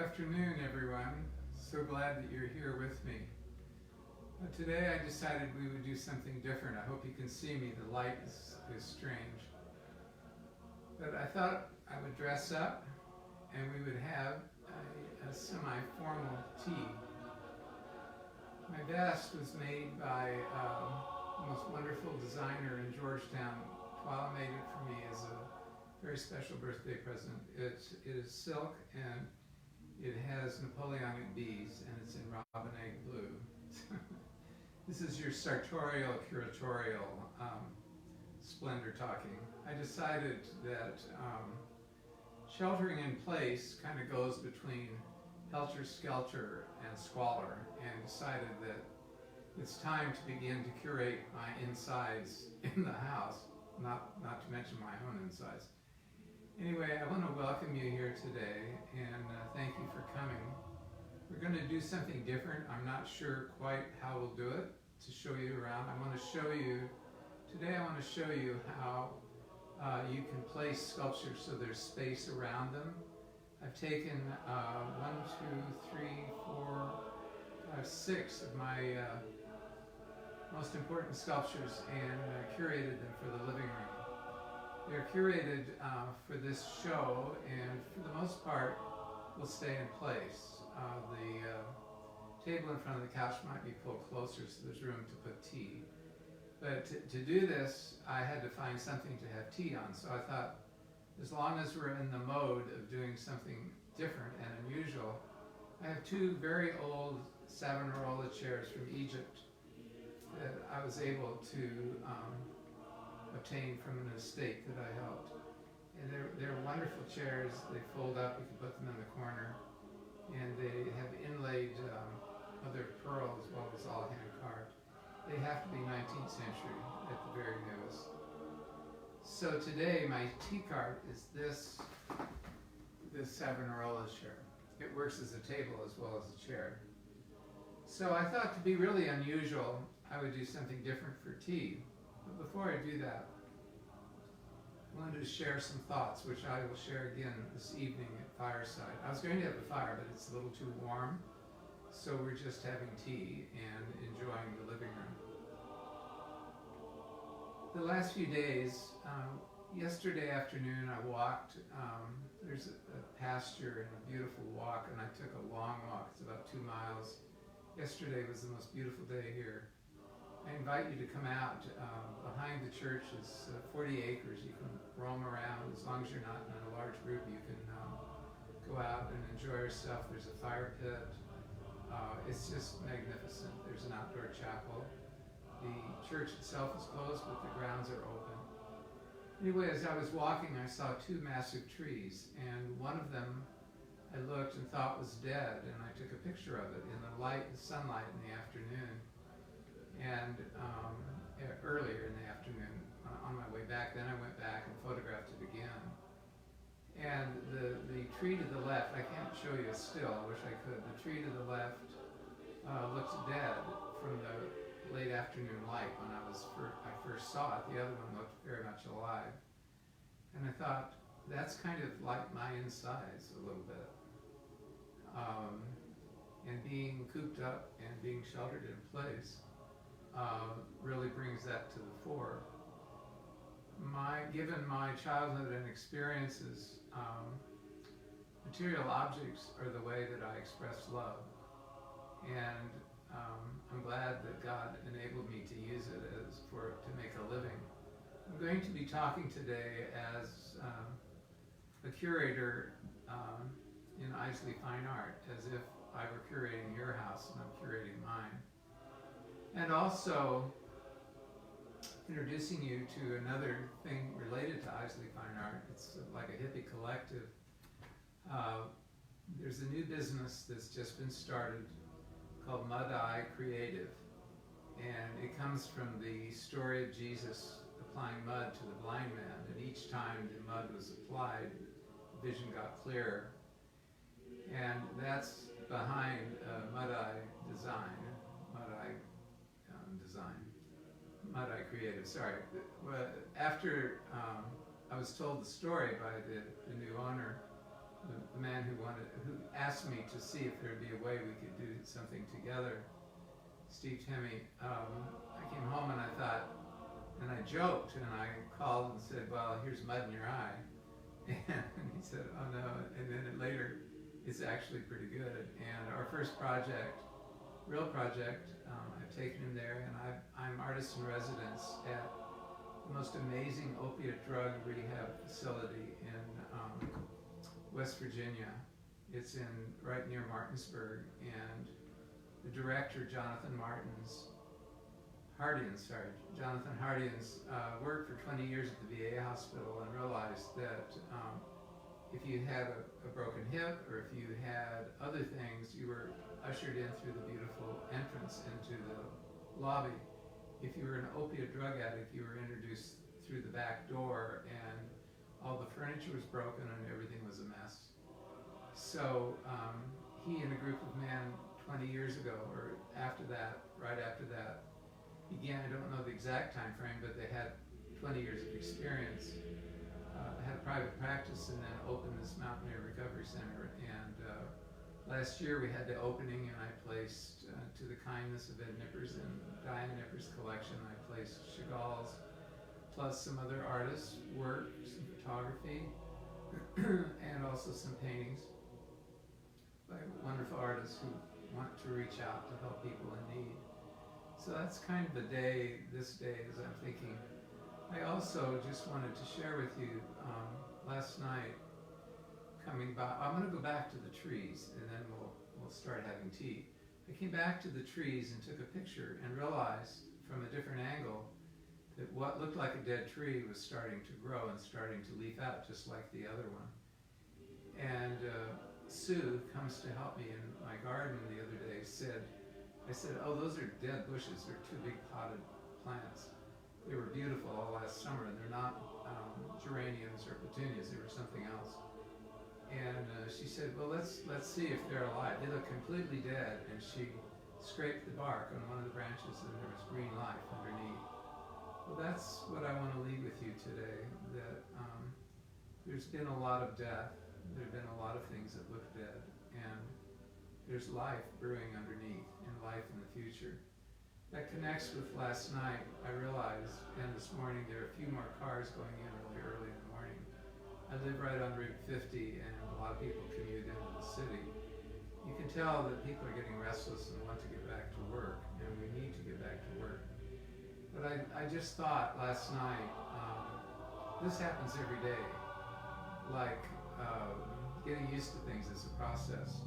afternoon, everyone. So glad that you're here with me. Today I decided we would do something different. I hope you can see me. The light is strange. But I thought I would dress up and we would have a semi-formal tea. My vest was made by the most wonderful designer in Georgetown. Twyla made it for me as a very special birthday present. It is silk and it has Napoleonic bees and it's in robin egg blue. This is your sartorial, curatorial splendor talking. I decided that sheltering in place kind of goes between helter-skelter and squalor, and decided that it's time to begin to curate my insides in the house, not to mention my own insides. Anyway, I want to welcome you here today and thank you for coming. We're going to do something different. I'm not sure quite how we'll do it to show you around. Today I want to show you how you can place sculptures so there's space around them. I've taken 6 of my most important sculptures and curated them for the living room. They're curated for this show, and for the most part will stay in place. The table in front of the couch might be pulled closer so there's room to put tea. But to do this, I had to find something to have tea on. So I thought, as long as we're in the mode of doing something different and unusual, I have 2 very old Savonarola chairs from Egypt that I was able to obtain from an estate that I helped. And they're wonderful chairs. They fold up, you can put them in the corner. And they have inlaid mother of pearl as well as all hand carved. They have to be 19th century at the very newest. So today my tea cart is this Savonarola chair. It works as a table as well as a chair. So I thought, to be really unusual, I would do something different for tea. But before I do that, I wanted to share some thoughts, which I will share again this evening at fireside. I was going to have a fire, but it's a little too warm, so we're just having tea and enjoying the living room. The last few days, yesterday afternoon I walked, there's a pasture and a beautiful walk, and I took a long walk. It's about 2 miles. Yesterday was the most beautiful day here. I invite you to come out. Behind the church is 40 acres. You can roam around. As long as you're not in a large group, you can go out and enjoy yourself. There's a fire pit. It's just magnificent. There's an outdoor chapel. The church itself is closed, but the grounds are open. Anyway, as I was walking, I saw 2 massive trees, and one of them I looked and thought was dead, and I took a picture of it in the sunlight in the afternoon. And earlier in the afternoon, on my way back, then I went back and photographed it again. And the tree to the left, I can't show you a still, I wish I could. The tree to the left looked dead from the late afternoon light when I first saw it. The other one looked very much alive. And I thought, that's kind of like my insides a little bit. And being cooped up and being sheltered in place really brings that to the fore. Given my childhood and experiences, material objects are the way that I express love. And I'm glad that God enabled me to use it to make a living. I'm going to be talking today as a curator in Isley Fine Art, as if I were curating your house and I'm curating mine. And also introducing you to another thing related to Isley Fine Art. It's like a hippie collective. There's a new business that's just been started called Mud-Eye Creative. And it comes from the story of Jesus applying mud to the blind man. And each time the mud was applied, vision got clearer. And that's behind Mud-Eye Design, Mud-Eye Creative, sorry. After I was told the story by the new owner, the man who asked me to see if there'd be a way we could do something together, Steve Timmy. I came home and I thought, and I joked, and I called and said, well, here's mud in your eye. And he said, oh no, and then later, it's actually pretty good. And our first project, real project, I've taken him there, and I'm artist in residence at the most amazing opiate drug rehab facility in West Virginia. It's right near Martinsburg, and the director, Jonathan Hardians, worked for 20 years at the VA hospital and realized that if you had a broken hip or if you had other things, you were ushered in through the beautiful entrance into the lobby. If you were an opiate drug addict, you were introduced through the back door, and all the furniture was broken and everything was a mess. So he and a group of men 20 years ago, or after that, right after that, began, I don't know the exact time frame, but they had 20 years of experience, had a private practice, and then opened this Mountaineer Recovery Center. And last year we had the opening, and I placed, to the kindness of Ed Nippers and Diane Nippers' collection, I placed Chagall's, plus some other artists' work, some photography, and also some paintings by wonderful artists who want to reach out to help people in need. So that's kind of the day, this day, as I'm thinking. I also just wanted to share with you, last night, coming by, I'm going to go back to the trees, and then we'll start having tea. I came back to the trees and took a picture and realized from a different angle that what looked like a dead tree was starting to grow and starting to leaf out just like the other one. And Sue comes to help me in my garden the other day, I said, oh, those are dead bushes. They're two big potted plants. They were beautiful all last summer, and they're not geraniums or petunias. They were something else. And she said, well, let's see if they're alive. They look completely dead. And she scraped the bark on one of the branches, and there was green life underneath. Well, that's what I want to leave with you today, that there's been a lot of death. There have been a lot of things that look dead. And there's life brewing underneath, and life in the future. That connects with last night. I realized, and this morning, there are a few more cars going in really early in the morning. I live right on Route 50, and a lot of people commute into the city. You can tell that people are getting restless and want to get back to work, and we need to get back to work. But I just thought last night, this happens every day. Like getting used to things is a process.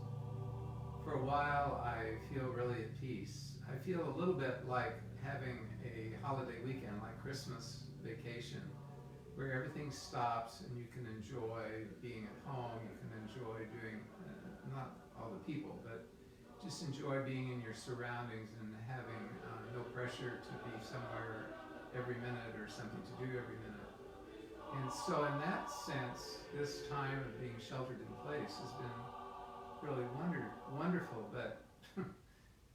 For a while, I feel really at peace. I feel a little bit like having a holiday weekend, like Christmas vacation, where everything stops and you can enjoy being at home, you can enjoy doing, not all the people, but just enjoy being in your surroundings and having no pressure to be somewhere every minute or something to do every minute. And so in that sense, this time of being sheltered in place has been really wonderful, but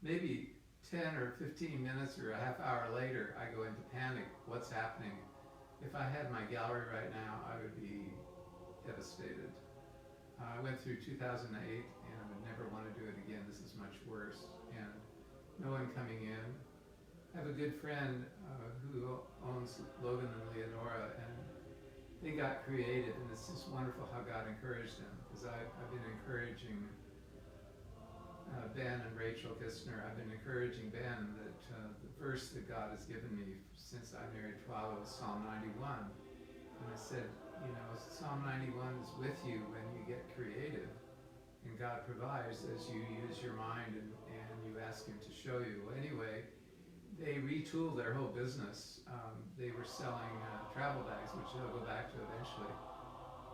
maybe 10 or 15 minutes or a half hour later, I go into panic. What's happening? If I had my gallery right now, I would be devastated. I went through 2008, and I would never want to do it again. This is much worse. And no one coming in. I have a good friend who owns Logan and Leonora, and they got creative, and it's just wonderful how God encouraged them, because I've been encouraging Ben and Rachel Kistner. I've been encouraging Ben that the verse that God has given me since I married Twyla was Psalm 91. And I said, you know, Psalm 91 is with you when you get creative, and God provides as you use your mind and you ask Him to show you. Well, anyway, they retooled their whole business. They were selling travel bags, which they'll go back to eventually.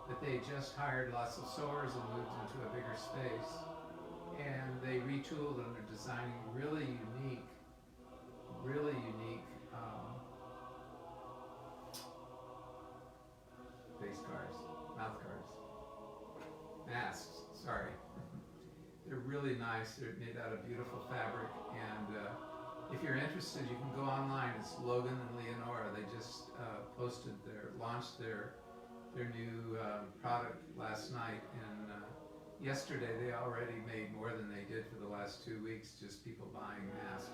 But they just hired lots of sewers and moved into a bigger space. And they retooled and are designing really unique face guards, mouth guards, masks, sorry. They're really nice. They're made out of beautiful fabric, and if you're interested, you can go online. It's Logan and Leonora. They just launched their their new product last night, and yesterday they already made more than they did for the last 2 weeks, just people buying masks.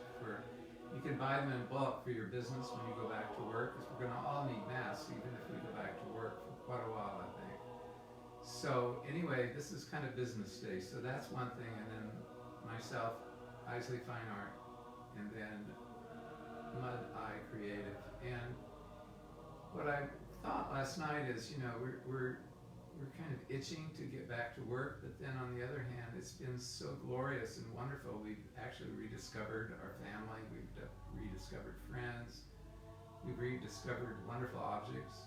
You can buy them in bulk for your business when you go back to work, because we're going to all need masks even if we go back to work for quite a while, I think. So anyway, this is kind of business day, so that's one thing, and then myself, Isley Fine Art, and then Mud Eye Creative. And what I thought last night is, you know, we're kind of itching to get back to work, but then on the other hand, it's been so glorious and wonderful. We've actually rediscovered our family, we've rediscovered friends, we've rediscovered wonderful objects.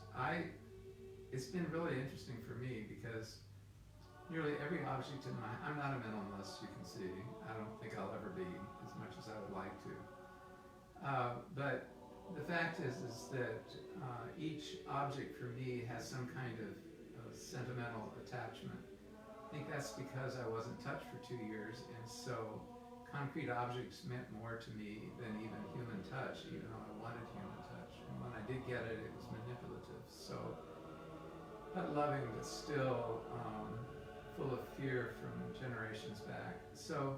It's been really interesting for me because nearly every object in I'm not a minimalist, you can see. I don't think I'll ever be, as much as I would like to. But the fact is that each object for me has some kind of sentimental attachment. I think that's because I wasn't touched for 2 years, and so concrete objects meant more to me than even human touch, even though I wanted human touch. And when I did get it, it was manipulative. So, not loving, but still full of fear from generations back. So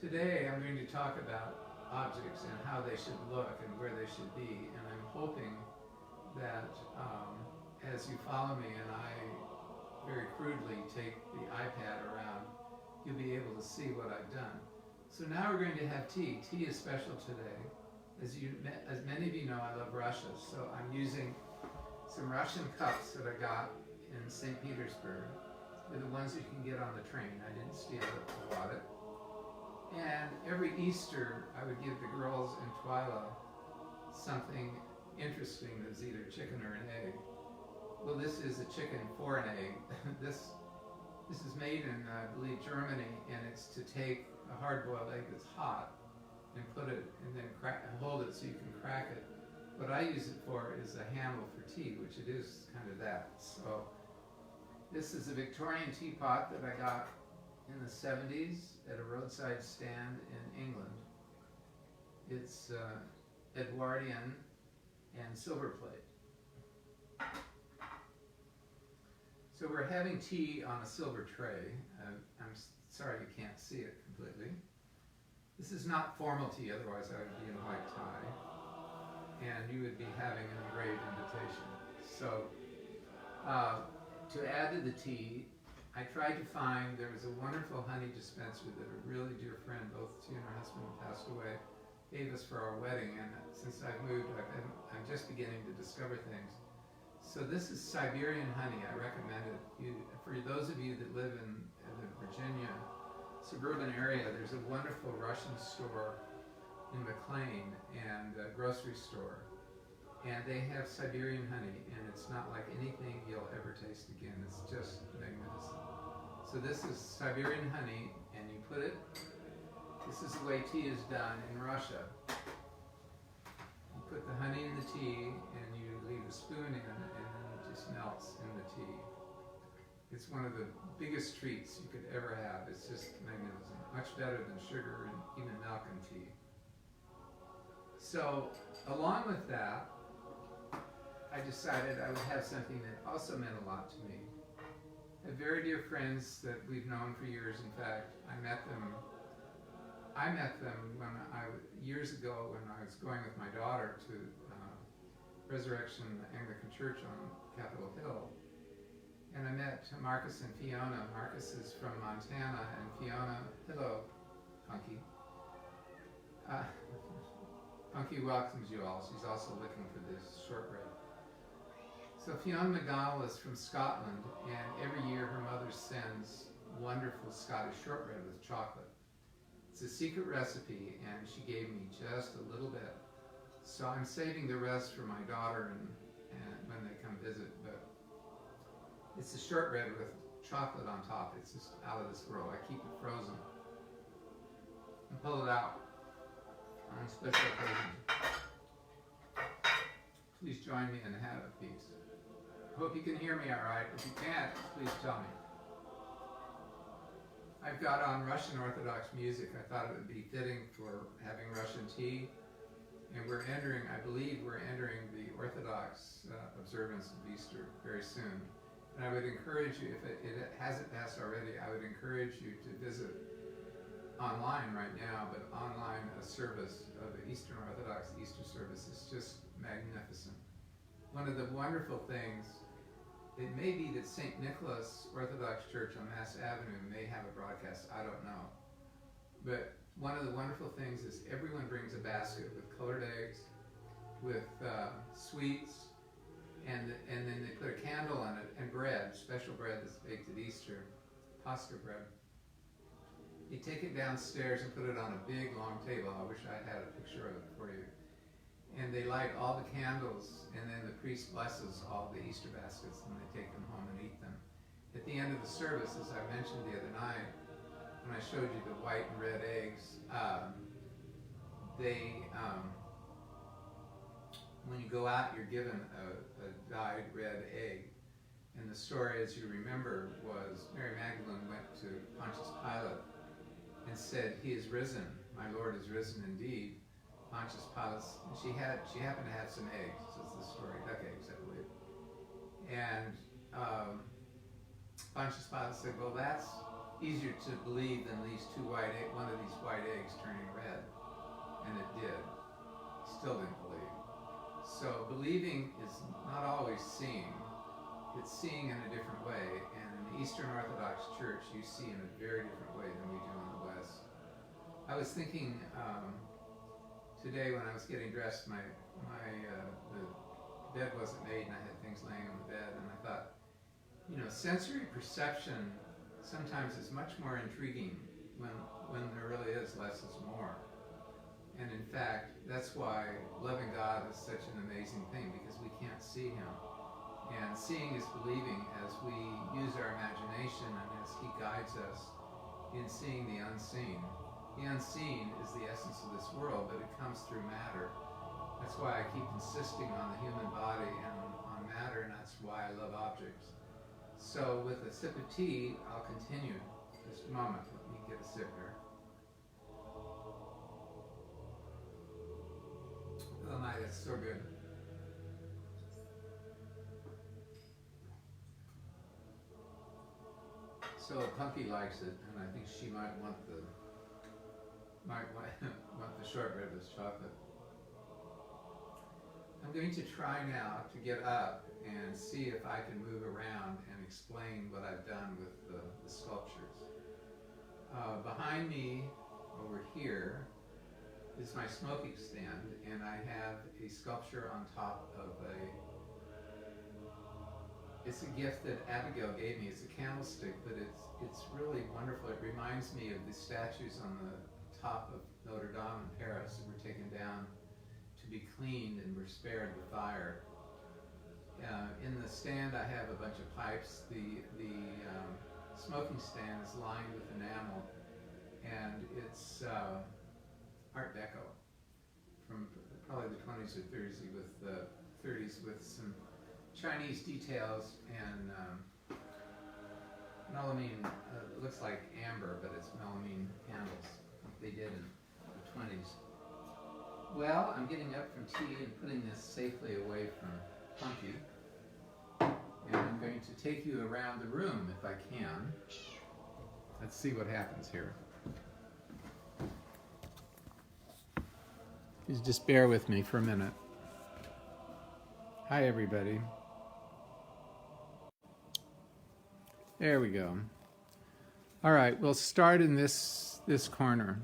today I'm going to talk about objects and how they should look and where they should be, and I'm hoping that as you follow me and I very crudely take the iPad around, you'll be able to see what I've done. So now we're going to have tea. Tea is special today. As many of you know, I love Russia, so I'm using some Russian cups that I got in St. Petersburg. They're the ones that you can get on the train. I didn't steal it, I bought it. And every Easter, I would give the girls in Twyla something interesting that's either chicken or an egg. Well, this is a chicken for an egg. This is made in, I believe, Germany, and it's to take a hard-boiled egg that's hot and put it, and then hold it so you can crack it. What I use it for is a handle for tea, which it is kind of that. So this is a Victorian teapot that I got in the 70s at a roadside stand in England. It's Edwardian and silver plate. So we're having tea on a silver tray. I'm sorry you can't see it completely. This is not formal tea, otherwise I would be in white tie. And you would be having an engraved invitation. So to add to the tea, I tried to find, there was a wonderful honey dispenser that a really dear friend, both she and her husband passed away, gave us for our wedding, and since I've moved, I'm just beginning to discover things. So this is Siberian honey. I recommend it. For those of you that live in the Virginia suburban area, there's a wonderful Russian store in McLean and a grocery store, and they have Siberian honey, and it's not like anything you'll ever taste again. It's just magnificent. So this is Siberian honey, and you put it, this is the way tea is done in Russia. You put the honey in the tea, and you leave a spoon in, and then it just melts in the tea. It's one of the biggest treats you could ever have. It's just magnificent. Much better than sugar and even milk and tea. So, along with that, I decided I would have something that also meant a lot to me. I have very dear friends that we've known for years. In fact, I met them years ago when I was going with my daughter to Resurrection Anglican Church on Capitol Hill. And I met Marcus and Fiona. Marcus is from Montana, and Fiona, hello, Punky. Punky welcomes you all. She's also looking for this shortbread. So Fiona McDonald is from Scotland, and every year her mother sends wonderful Scottish shortbread with chocolate. It's a secret recipe, and she gave me just a little bit. So I'm saving the rest for my daughter and when they come visit, but it's a shortbread with chocolate on top. It's just out of this world. I keep it frozen and pull it out on special occasions. Please join me and have a piece. Hope you can hear me all right. If you can't, please tell me. I've got on Russian Orthodox music. I thought it would be fitting for having Russian tea. And we're entering, I believe we're entering the Orthodox observance of Easter very soon. And I would encourage you, if it hasn't passed already, I would encourage you to visit online right now, but online a service of the Eastern Orthodox Easter service is just magnificent. One of the wonderful things, it may be that St. Nicholas Orthodox Church on Mass Avenue may have a broadcast, I don't know. But one of the wonderful things is everyone brings a basket with colored eggs, with sweets, and then they put a candle on it, and bread, special bread that's baked at Easter, Pascha bread. You take it downstairs and put it on a big long table. I wish I had a picture of it for you. And they light all the candles, and then the priest blesses all the Easter baskets, and they take them home and eat them. At the end of the service, as I mentioned the other night, when I showed you the white and red eggs, when you go out, you're given a dyed red egg. And the story, as you remember, was Mary Magdalene went to Pontius Pilate and said, "He is risen. My Lord is risen indeed." Pontius Pilate, she happened to have some eggs. This is the story, duck eggs, I believe. And Pontius Pilate said, "Well, that's easier to believe than one of these white eggs turning red." And it did. He still didn't believe. So believing is not always seeing. It's seeing in a different way. And in the Eastern Orthodox Church, you see in a very different way than we do in the West. I was thinking today when I was getting dressed, the bed wasn't made and I had things laying on the bed, and I thought, sensory perception sometimes is much more intriguing when there really is less is more. And in fact, that's why loving God is such an amazing thing, because we can't see Him. And seeing is believing as we use our imagination and as He guides us in seeing the unseen. The unseen is the essence of this world, but it comes through matter. That's why I keep insisting on the human body and on matter, and that's why I love objects. So with a sip of tea, I'll continue. Just a moment, let me get a sip here. Oh my, that's so good. So Punky likes it, and I think she might want the shortbread with chocolate. I'm going to try now to get up and see if I can move around and explain what I've done with the sculptures. Behind me, over here, is my smoking stand, and I have a sculpture on top of it's a gift that Abigail gave me. It's a candlestick, but it's really wonderful. It reminds me of the statues on the top of Notre Dame in Paris that were taken down to be cleaned and were spared the fire. In the stand I have a bunch of pipes. The smoking stand is lined with enamel, and it's Art Deco from probably the 20s or 30s with some Chinese details and melamine. It looks like amber, but it's melamine panels they did in the 20s. Well, I'm getting up from tea and putting this safely away from Punky, and I'm going to take you around the room if I can. Let's see what happens here. Just bear with me for a minute. Hi, everybody. There we go. All right, we'll start in this corner.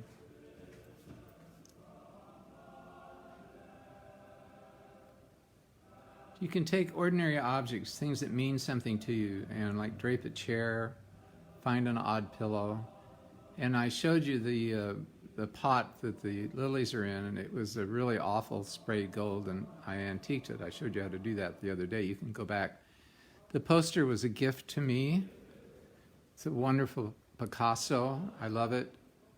You can take ordinary objects, things that mean something to you, and like drape a chair, find an odd pillow. And I showed you the pot that the lilies are in, and it was a really awful sprayed gold, and I antiqued it. I showed you how to do that the other day. You can go back. The poster was a gift to me. It's a wonderful Picasso. I love it.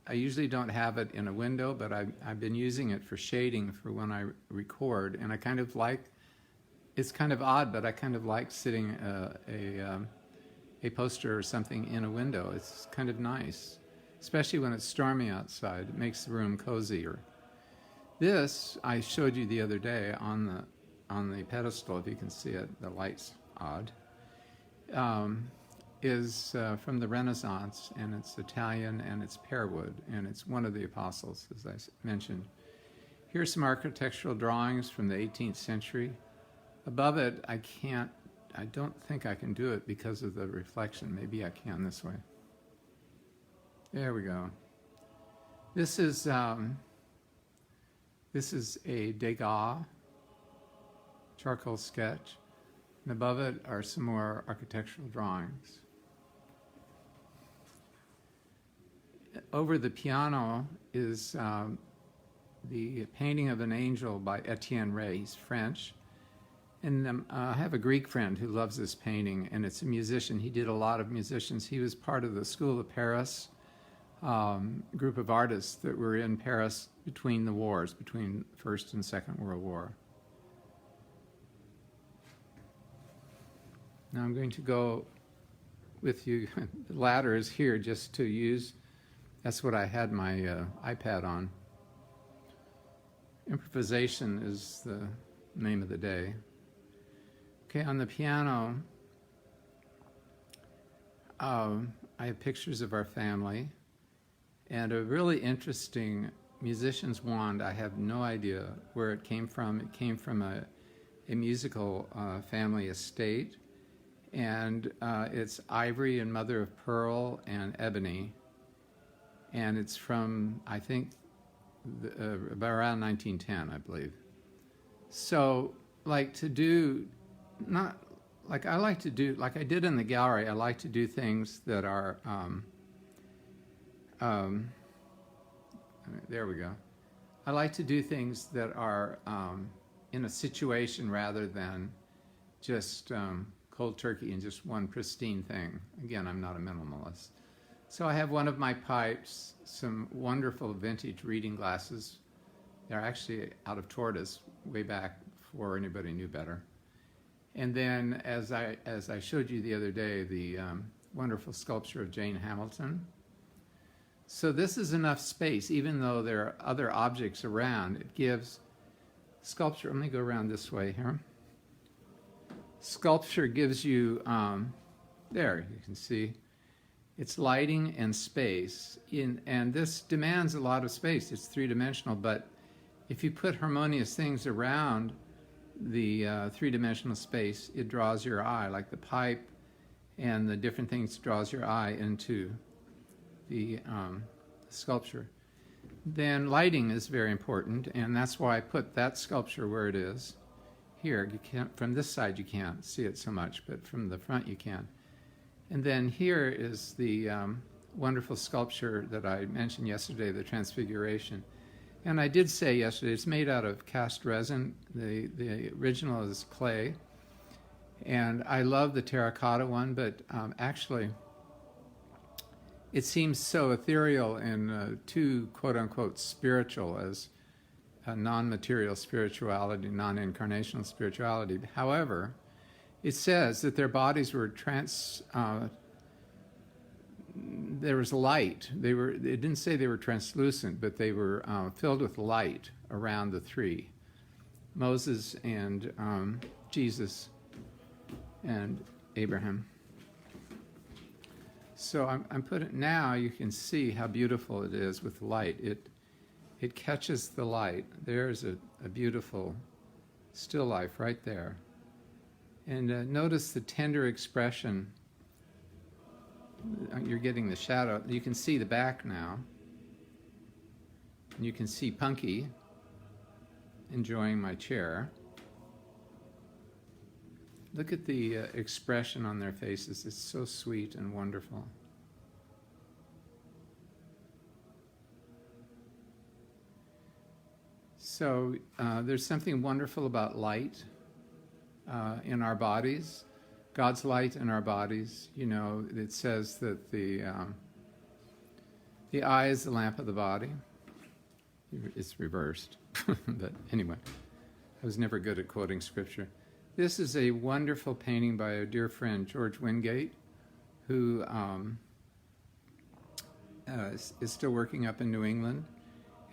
I usually don't have it in a window, but I've been using it for shading for when I record, and I kind of like, it's kind of odd, but I kind of like sitting a poster or something in a window. It's kind of nice, especially when it's stormy outside. It makes the room cozier. This I showed you the other day on the pedestal, if you can see it, the light's odd, is from the Renaissance, and it's Italian, and it's pear wood, and it's one of the apostles, as I mentioned. Here's some architectural drawings from the 18th century. Above it, I don't think I can do it because of the reflection. Maybe I can this way. There we go. This is a Degas charcoal sketch, and above it are some more architectural drawings. Over the piano is the painting of an angel by Etienne Ray. He's French. And I have a Greek friend who loves this painting, and it's a musician. He did a lot of musicians. He was part of the School of Paris group of artists that were in Paris between the wars, between First and Second World War. Now I'm going to go with you. The ladder is here just to use. That's what I had my iPad on. Improvisation is the name of the day. Okay, on the piano, I have pictures of our family and a really interesting musician's wand. I have no idea where it came from. It came from a musical family estate, and it's ivory and mother of pearl and ebony, and it's from, I think, about around 1910, I believe. So, like to do, not like I like to do, like I did in the gallery, I like to do things that are, there we go. I like to do things that are in a situation rather than just cold turkey and just one pristine thing. Again, I'm not a minimalist. So I have one of my pipes, some wonderful vintage reading glasses. They're actually out of tortoise way back before anybody knew better. And then, as I showed you the other day, the wonderful sculpture of Jane Hamilton. So this is enough space, even though there are other objects around. It gives sculpture. Let me go around this way here. Sculpture gives you, there you can see, it's lighting and space, and this demands a lot of space. It's three-dimensional, but if you put harmonious things around the three-dimensional space, it draws your eye, like the pipe and the different things draws your eye into the sculpture. Then lighting is very important, and that's why I put that sculpture where it is. Here, you can't, from this side you can't see it so much, but from the front you can. And then here is the wonderful sculpture that I mentioned yesterday, the Transfiguration. And I did say yesterday, it's made out of cast resin. The original is clay. And I love the terracotta one, but actually, it seems so ethereal and too, quote-unquote, spiritual as a non-material spirituality, non-incarnational spirituality. However, it says that their bodies were there was light. It didn't say they were translucent, but they were filled with light around the three. Moses and Jesus and Abraham. So I'm putting, now you can see how beautiful it is with light. It catches the light. There's a beautiful still life right there. And notice the tender expression. You're getting the shadow. You can see the back now. And you can see Punky enjoying my chair. Look at the expression on their faces. It's so sweet and wonderful. So there's something wonderful about light in our bodies. God's light in our bodies. You know, it says that the eye is the lamp of the body. It's reversed. But anyway, I was never good at quoting scripture. This is a wonderful painting by a dear friend, George Wingate, who is still working up in New England.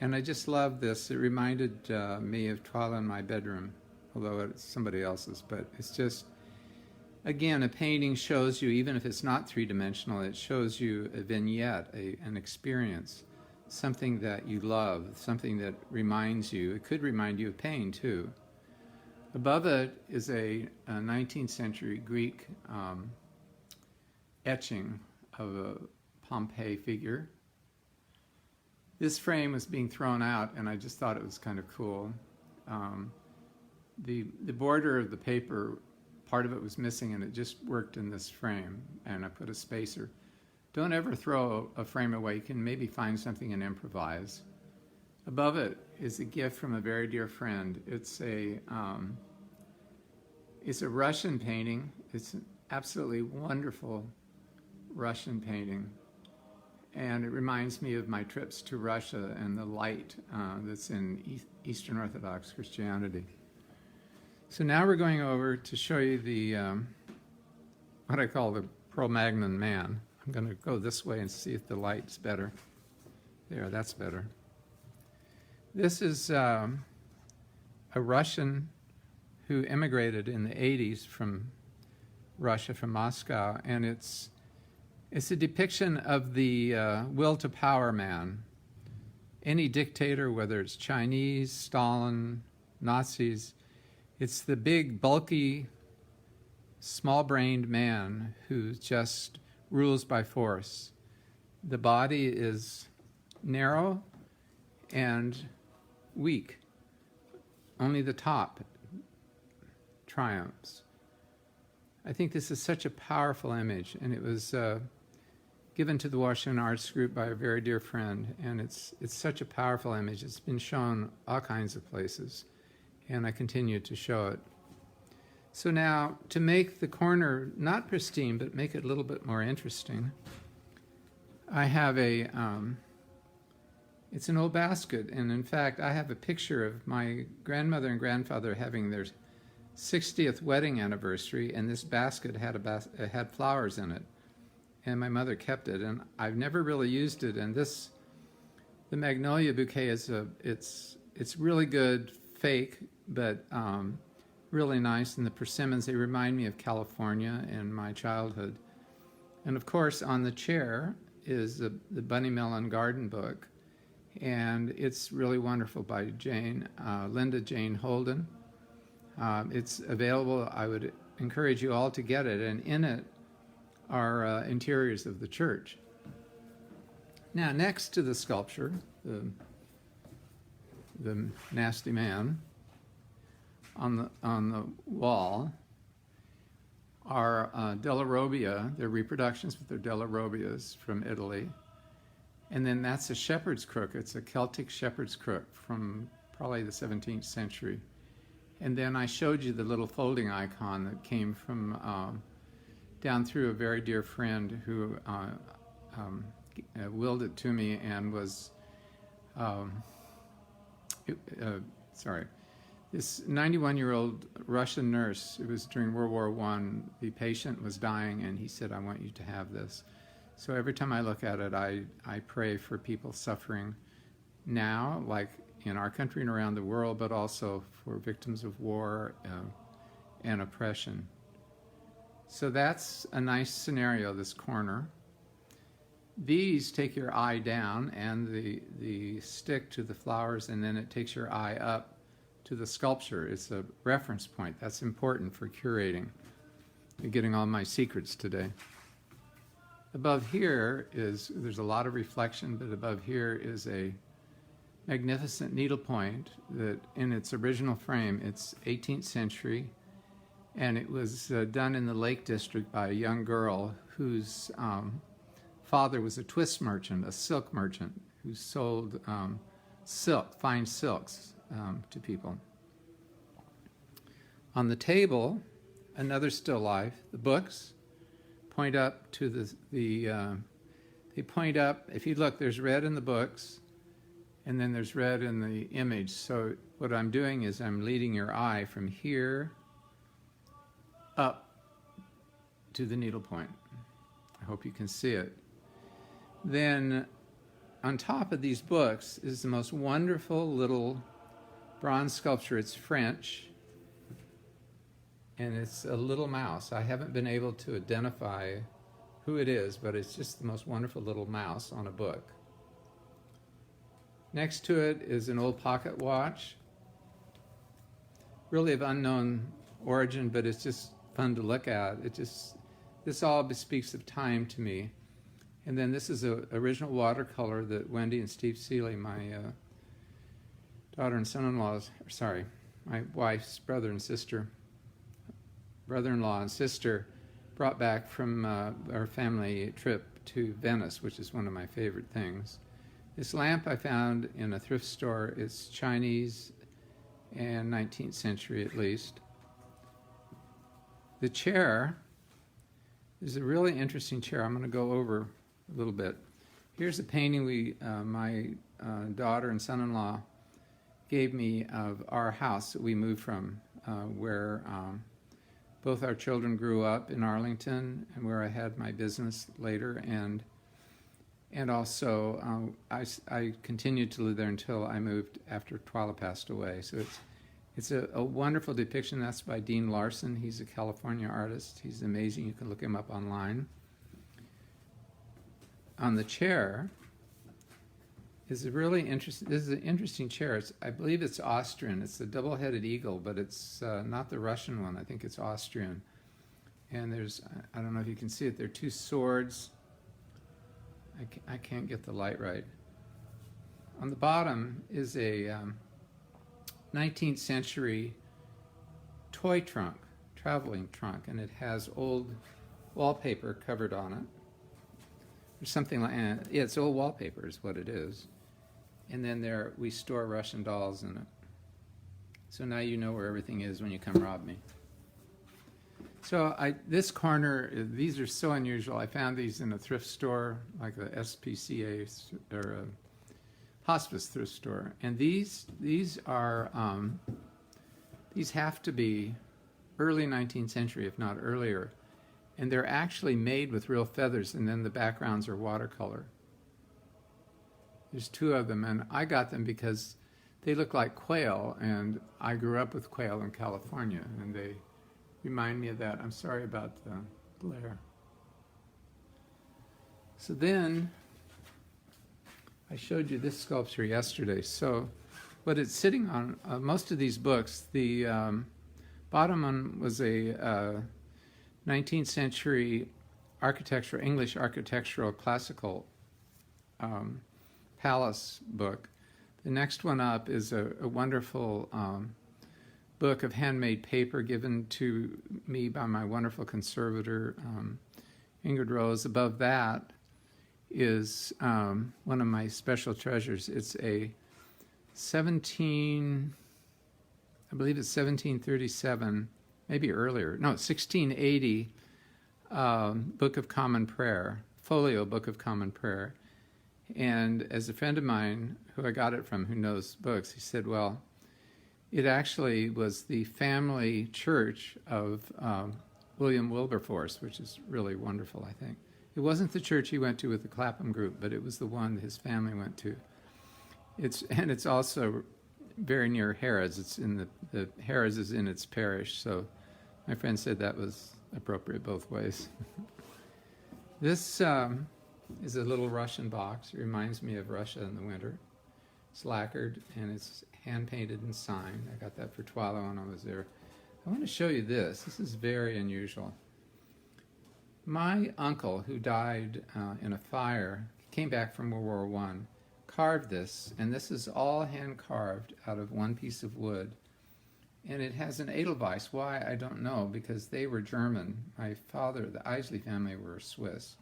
And I just love this. It reminded me of Twyla in my bedroom, although it's somebody else's. But it's just, again, a painting shows you, even if it's not three-dimensional, it shows you a vignette, an experience, something that you love, something that reminds you. It could remind you of pain, too. Above it is a 19th century Greek etching of a Pompeii figure. This frame was being thrown out, and I just thought it was kind of cool. The border of the paper, part of it was missing, and it just worked in this frame, and I put a spacer. Don't ever throw a frame away. You can maybe find something and improvise. Above it is a gift from a very dear friend. It's a Russian painting. It's an absolutely wonderful Russian painting. And it reminds me of my trips to Russia and the light that's in Eastern Orthodox Christianity. So now we're going over to show you the, what I call the Cro-Magnon man. I'm going to go this way and see if the light's better. There, that's better. This is a Russian who immigrated in the 80s from Russia, from Moscow, and it's a depiction of the will to power man. Any dictator, whether it's Chinese, Stalin, Nazis, it's the big, bulky, small-brained man who just rules by force. The body is narrow and weak. Only the top triumphs. I think this is such a powerful image, and it was given to the Washington Arts Group by a very dear friend, and it's such a powerful image. It's been shown all kinds of places, and I continue to show it. So now, to make the corner not pristine, but make it a little bit more interesting, I have it's an old basket, and in fact, I have a picture of my grandmother and grandfather having their 60th wedding anniversary, and this basket had flowers in it. And my mother kept it, and I've never really used it. And the magnolia bouquet it's really good, fake, but really nice. And the persimmons, they remind me of California and my childhood. And of course, on the chair is the Bunny Mellon Garden book, and it's really wonderful by Linda Jane Holden. It's available. I would encourage you all to get it, and in it are interiors of the church. Now, next to the sculpture, the nasty man, on the wall are Della Robbia. They're reproductions, but they're Della Robbias from Italy. And then that's a shepherd's crook. It's a Celtic shepherd's crook from probably the 17th century. And then I showed you the little folding icon that came from down through a very dear friend who willed it to me and was, this 91-year-old Russian nurse. It was during World War I. The patient was dying, and he said, "I want you to have this." So every time I look at it, I pray for people suffering now, like in our country and around the world, but also for victims of war and oppression. So that's a nice scenario, this corner. These take your eye down, and the stick to the flowers, and then it takes your eye up to the sculpture. It's a reference point. That's important for curating. You're getting all my secrets today. Above here there's a lot of reflection, but above here is a magnificent needlepoint that in its original frame, it's 18th century, and it was done in the Lake District by a young girl whose father was a twist merchant, a silk merchant, who sold fine silks to people. On the table, another still life. The books point up to they point up. If you look, there's red in the books, and then there's red in the image. So what I'm doing is I'm leading your eye from here up to the needlepoint. I hope you can see it. Then on top of these books is the most wonderful little bronze sculpture. It's French, and it's a little mouse. I haven't been able to identify who it is, but it's just the most wonderful little mouse on a book. Next to it is an old pocket watch, really of unknown origin, but it's just fun to look at. This all bespeaks of time to me. And then this is an original watercolor that Wendy and Steve Seeley, my daughter and son-in-law's, sorry, my wife's brother-in-law and sister brought back from our family trip to Venice, which is one of my favorite things. This lamp I found in a thrift store. It's Chinese and 19th century at least. The chair is a really interesting chair. I'm going to go over a little bit. Here's a painting my daughter and son-in-law gave me of our house that we moved from, where both our children grew up in Arlington and where I had my business later, and also I continued to live there until I moved after Twyla passed away. So it's a wonderful depiction. That's by Dean Larson. He's a California artist. He's amazing. You can look him up online. On the chair is a really interesting, this is an interesting chair. I believe it's Austrian. It's a double-headed eagle, but it's not the Russian one. I think it's Austrian. And there's, I don't know if you can see it, there are two swords. I can't get the light right. On the bottom is a 19th century toy trunk, traveling trunk, and it has old wallpaper covered on it. There's something like, yeah, it's old wallpaper is what it is. And then there we store Russian dolls in it. So now you know where everything is when you come rob me. So this corner, these are so unusual. I found these in a thrift store, like a SPCA or a hospice thrift store. And these are, these have to be early 19th century, if not earlier. And they're actually made with real feathers, and then the backgrounds are watercolor. There's two of them, and I got them because they look like quail, and I grew up with quail in California, and they remind me of that. I'm sorry about the glare. So then, I showed you this sculpture yesterday. So what it's sitting on, most of these books, the bottom one was a 19th century architectural, English architectural classical palace book. The next one up is a wonderful book of handmade paper given to me by my wonderful conservator, Ingrid Rose. Above that is one of my special treasures. It's a 1737, maybe earlier, no, 1680 Book of Common Prayer, folio Book of Common Prayer. And as a friend of mine who I got it from, who knows books, he said, well, it actually was the family church of William Wilberforce, which is really wonderful, I think. It wasn't the church he went to with the Clapham group, but it was the one his family went to. It's also very near Harrods. It's in the Harrods is in its parish, so my friend said that was appropriate both ways. This is a little Russian box. It reminds me of Russia in the winter. It's lacquered and it's hand-painted and signed. I got that for Twyla when I was there. I want to show you this. This is very unusual. My uncle, who died in a fire, came back from World War I, carved this, and this is all hand-carved out of one piece of wood. And it has an Edelweiss. Why, I don't know, because they were German. My father, the Isley family, were Swiss.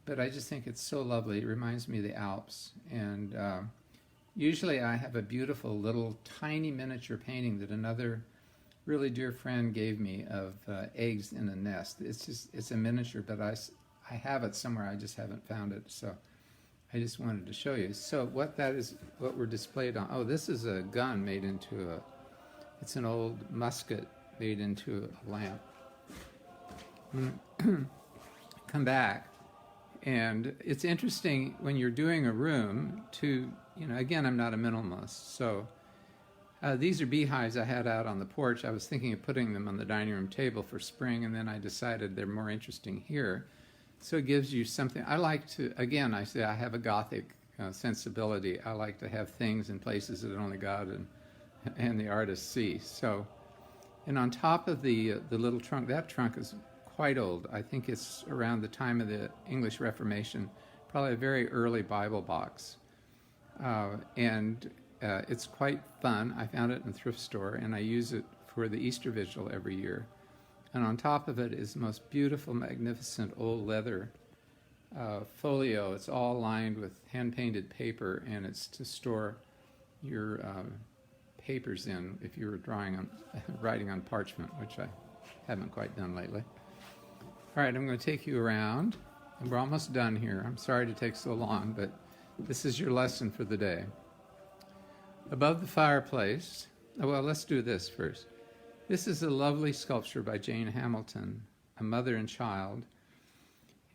But I just think it's so lovely. It reminds me of the Alps. And usually I have a beautiful little tiny miniature painting that another really dear friend gave me of eggs in a nest. It's a miniature, but I have it somewhere. I just haven't found it. So I just wanted to show you. So what we're displayed on. Oh, this is a gun made into it's an old musket made into a lamp. Come back. And it's interesting when you're doing a room to, again, I'm not a minimalist. So these are beehives I had out on the porch. I was thinking of putting them on the dining room table for spring, and then I decided they're more interesting here. So it gives you something. I like to, again, I say I have a Gothic sensibility. I like to have things in places that only God and the artist see. So, and on top of the little trunk, that trunk is quite old. I think it's around the time of the English Reformation, probably a very early Bible box. And it's quite fun. I found it in a thrift store, and I use it for the Easter Vigil every year. And on top of it is the most beautiful, magnificent old leather folio. It's all lined with hand-painted paper, and it's to store your papers in if you were writing on parchment, which I haven't quite done lately. All right, I'm going to take you around, and we're almost done here. I'm sorry to take so long, but this is your lesson for the day. Above the fireplace, well, let's do this first. This is a lovely sculpture by Jane Hamilton, a mother and child.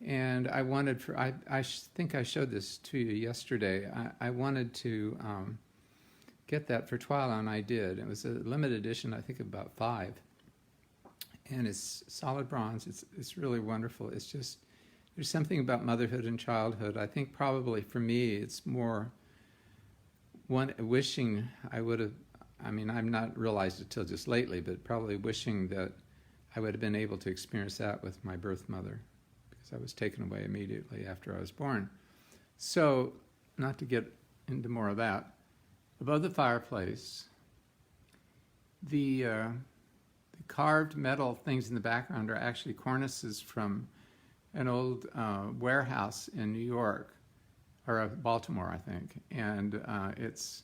And I wanted I think I showed this to you yesterday. I wanted to get that for Twyla, and I did. It was a limited edition, I think about 5. And it's solid bronze. It's really wonderful. It's just, there's something about motherhood and childhood. I think probably for me, it's more wishing I would have, I've not realized it till just lately, but probably wishing that I would have been able to experience that with my birth mother, because I was taken away immediately after I was born. So, not to get into more of that, above the fireplace, the carved metal things in the background are actually cornices from an old warehouse in New York, or Baltimore, I think. And it's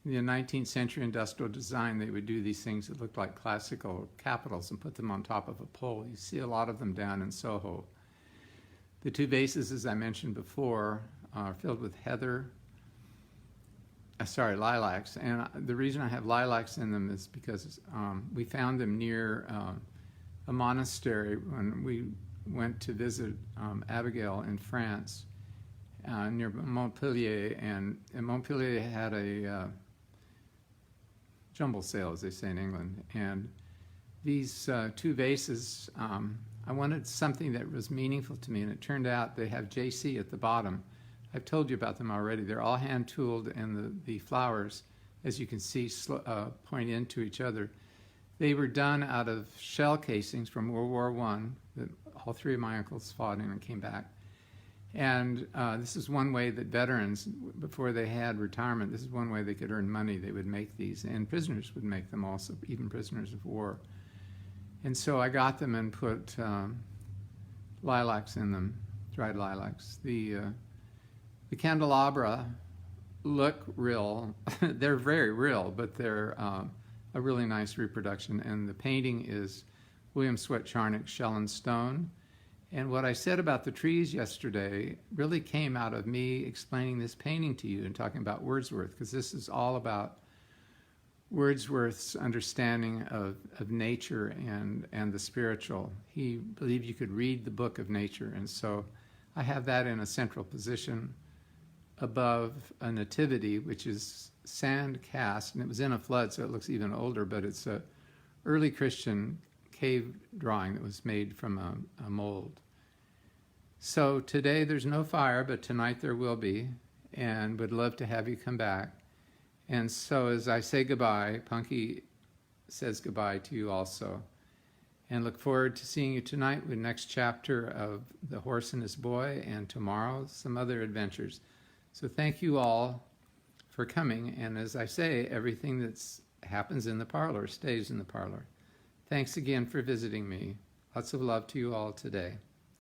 in the 19th century industrial design. They would do these things that looked like classical capitals and put them on top of a pole. You see a lot of them down in Soho. The 2 vases, as I mentioned before, are filled with lilacs. And the reason I have lilacs in them is because we found them near a monastery when we went to visit Abigail in France, near Montpellier. And Montpellier had a jumble sale, as they say in England. And these 2 vases, I wanted something that was meaningful to me, and it turned out they have JC at the bottom. I've told you about them already. They're all hand-tooled, and the flowers, as you can see, point into each other. They were done out of shell casings from World War I that all 3 of my uncles fought in and came back. And this is one way that veterans, before they had retirement, this is one way they could earn money. They would make these, and prisoners would make them also, even prisoners of war. And so I got them and put lilacs in them, dried lilacs. The candelabra look real. They're very real, but they're a really nice reproduction. And the painting is William Swett Charnock's Shell and Stone. And what I said about the trees yesterday really came out of me explaining this painting to you and talking about Wordsworth, because this is all about Wordsworth's understanding of nature and the spiritual. He believed you could read the book of nature, and so I have that in a central position above a nativity, which is sand cast, and it was in a flood, so it looks even older, but it's a early Christian cave drawing that was made from a mold. So today there's no fire, but tonight there will be, and would love to have you come back. And so as I say goodbye, Punky says goodbye to you also. And look forward to seeing you tonight with the next chapter of The Horse and His Boy, and tomorrow some other adventures. So thank you all for coming. And as I say, everything that happens in the parlor stays in the parlor. Thanks again for visiting me. Lots of love to you all today.